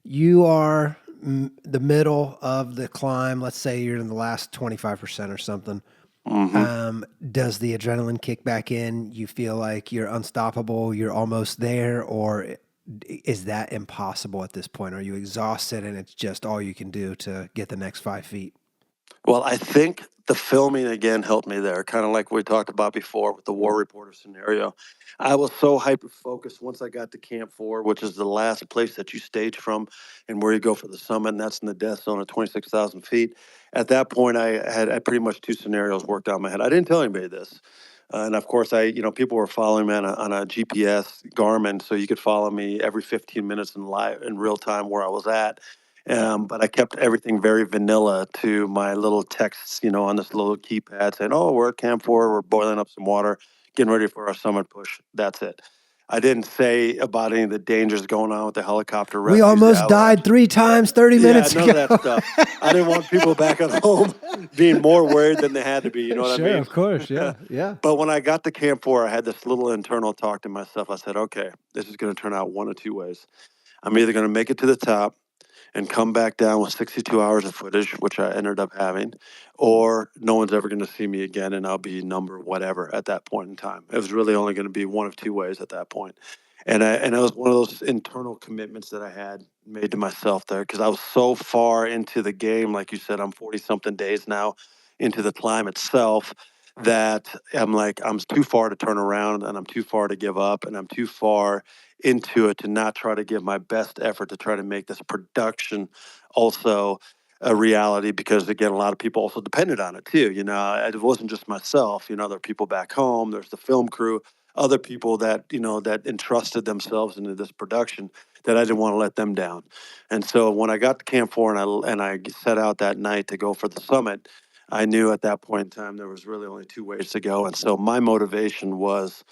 You are the middle of the climb. Let's say you're in the last 25% or something. Hmm. Does the adrenaline kick back in? You feel like you're unstoppable, you're almost there, or is that impossible at this point? Are you exhausted and it's just all you can do to get the next 5 feet? Well, I think the filming again helped me there, kind of like we talked about before with the war reporter scenario. I was so hyper focused once I got to Camp 4, which is the last place that you stage from and where you go for the summit, and that's in the death zone at 26,000 feet. At that point, I pretty much two scenarios worked out in my head. I didn't tell anybody this. And of course, people were following me on a GPS Garmin, so you could follow me every 15 minutes in live in real time where I was at. But I kept everything very vanilla to my little texts, on this little keypad saying, "Oh, we're at Camp 4, we're boiling up some water, getting ready for our summit push." That's it. I didn't say about any of the dangers going on with the helicopter We rescues, the almost died avalanche. 3 times 30 Yeah, minutes none ago. of that stuff. I didn't want people back at home being more worried than they had to be. You know what I Sure, mean? of course. Yeah, yeah. But when I got to Camp 4, I had this little internal talk to myself. I said, okay, this is going to turn out one of two ways. I'm either going to make it to the top and come back down with 62 hours of footage, which I ended up having, or no one's ever going to see me again and I'll be number whatever at that point in time. It was really only going to be one of two ways at that point. And it was one of those internal commitments that I had made to myself there because I was so far into the game. Like you said, I'm 40 something days now into the climb itself that I'm like, I'm too far to turn around and I'm too far to give up and I'm too far into it to not try to give my best effort to try to make this production also a reality because again a lot of people also depended on it too. It wasn't just myself. There are people back home, there's the film crew, other people that that entrusted themselves into this production that I didn't want to let them down. And so when I got to Camp 4 and I set out that night to go for the summit, I knew at that point in time there was really only two ways to go. And so my motivation was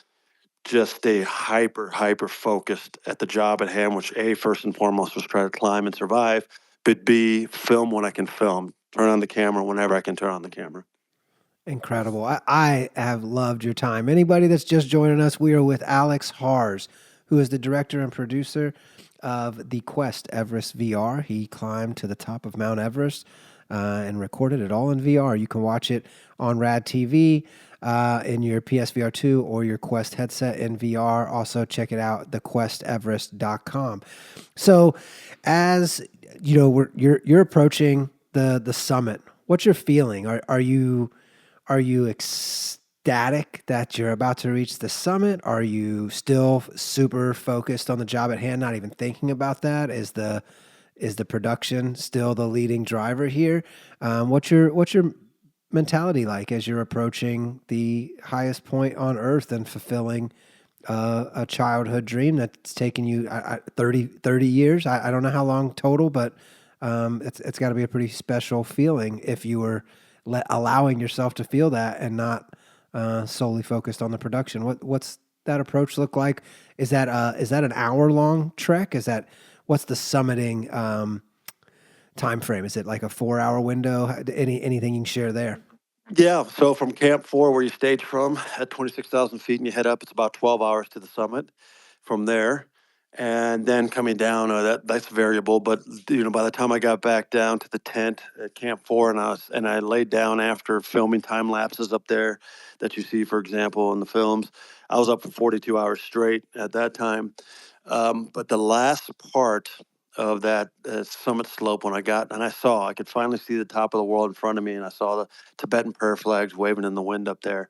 just stay hyper focused at the job at hand, which A, first and foremost, was try to climb and survive, but B, film when I can film, turn on the camera whenever I can turn on the camera. Incredible. I have loved your time. Anybody that's just joining us, we are with Alex Harz, who is the director and producer of the Quest Everest VR. He climbed to the top of Mount Everest and recorded it all in VR. You can watch it on Rad TV in your PSVR 2 or your Quest headset in VR. Also, check it out, thequesteverest.com. So, as you know, you're approaching the summit. What's your feeling? Are you ecstatic that you're about to reach the summit? Are you still super focused on the job at hand, not even thinking about that? Is the production still the leading driver here? What's your mentality like as you're approaching the highest point on earth and fulfilling a childhood dream that's taken you 30 years? I don't know how long total, but it's got to be a pretty special feeling if you were allowing yourself to feel that and not solely focused on the production. What's that approach look like? Is that an hour long trek? What's the summiting time frame? Is it like a 4 hour window? Anything you can share there? Yeah, so from Camp 4, where you stage from at 26,000 feet and you head up, it's about 12 hours to the summit from there. And then coming down, that's variable. But by the time I got back down to the tent at Camp 4, and I laid down after filming time lapses up there that you see, for example, in the films, I was up for 42 hours straight at that time. But the last part of that summit slope, when I could finally see the top of the world in front of me, and I saw the Tibetan prayer flags waving in the wind up there.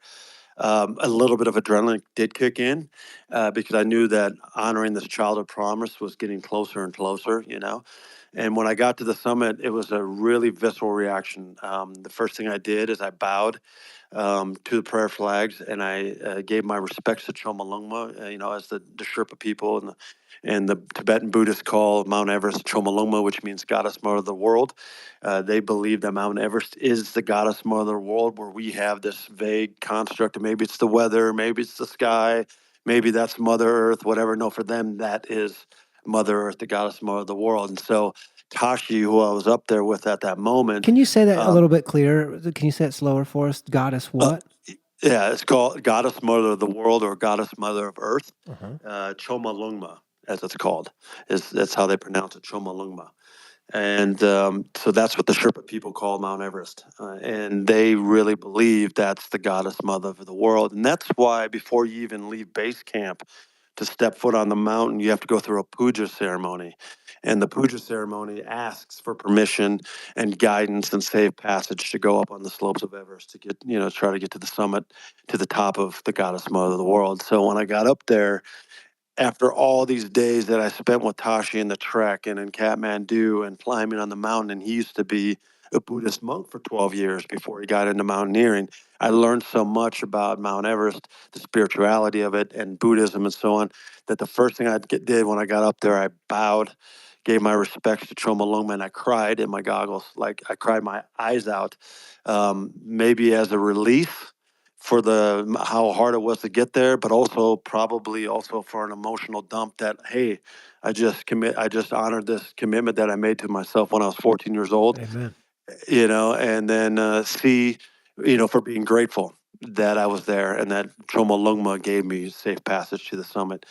A little bit of adrenaline did kick in because I knew that honoring this childhood promise was getting closer and closer. And when I got to the summit, it was a really visceral reaction. The first thing I did is I bowed to the prayer flags, and I gave my respects to Chomolungma, as the Sherpa people and the Tibetan Buddhists call Mount Everest Chomolungma, which means goddess mother of the world. They believe that Mount Everest is the goddess mother of the world, where we have this vague construct of maybe it's the weather, maybe it's the sky, maybe that's Mother Earth, whatever. No, for them, that is Mother Earth, the goddess mother of the world. And so Tashi, who I was up there with at that moment, Can you say that a um, little bit clearer? Can you say it slower for us? Goddess uh, what? yeah, it's called Goddess Mother of the World or Goddess Mother of Earth, Uh-huh. Choma Lungma. as it's called. That's how they pronounce it, Chomolungma. And so that's what the Sherpa people call Mount Everest. And they really believe that's the goddess mother of the world. And that's why before you even leave base camp to step foot on the mountain, you have to go through a puja ceremony. And the puja ceremony asks for permission and guidance and safe passage to go up on the slopes of Everest to get, try to get to the summit, to the top of the goddess mother of the world. So when I got up there, after all these days that I spent with Tashi in the trek and in Kathmandu and climbing on the mountain, and he used to be a Buddhist monk for 12 years before he got into mountaineering. I learned so much about Mount Everest, the spirituality of it, and Buddhism and so on, that the first thing did when I got up there, I bowed, gave my respects to Chomolungma, and I cried in my goggles. Like I cried my eyes out, maybe as a relief for the how hard it was to get there, but also probably also for an emotional dump that, hey, I just honored this commitment that I made to myself when I was 14 years old, Amen. and then for being grateful that I was there and that Chomolungma gave me safe passage to the summit.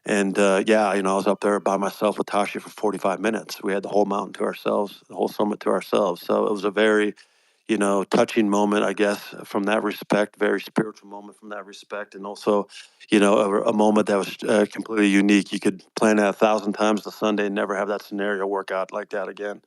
And I was up there by myself with Tashi for 45 minutes. We had the whole mountain to ourselves, the whole summit to ourselves. So it was a very touching moment, I guess, from that respect, very spiritual moment from that respect. And also, a moment that was completely unique. You could plan that 1,000 times the Sunday and never have that scenario work out like that again.